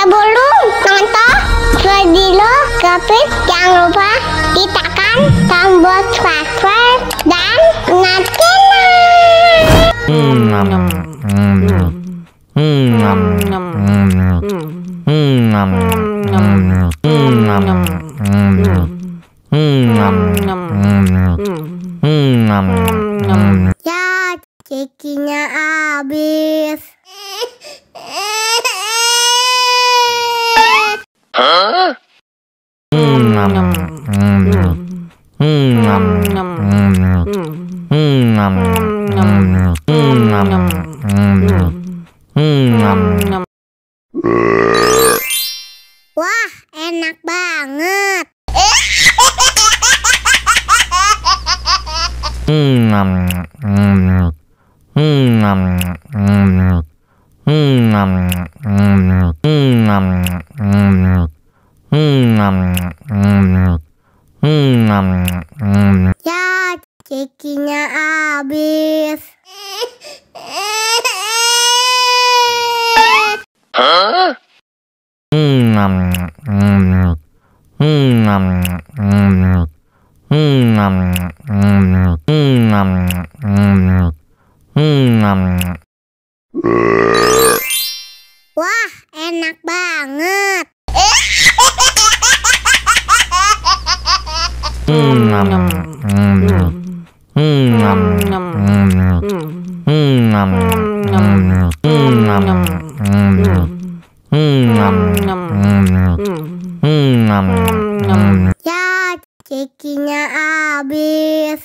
Sebelum nonton video Kepit, jangan lupa tekan tombol subscribe dan nyalakan. Ya, cekinya habis. Wah, enak banget. Ya, cekinya habis. Wah, enak banget. Ya, cekinya habis.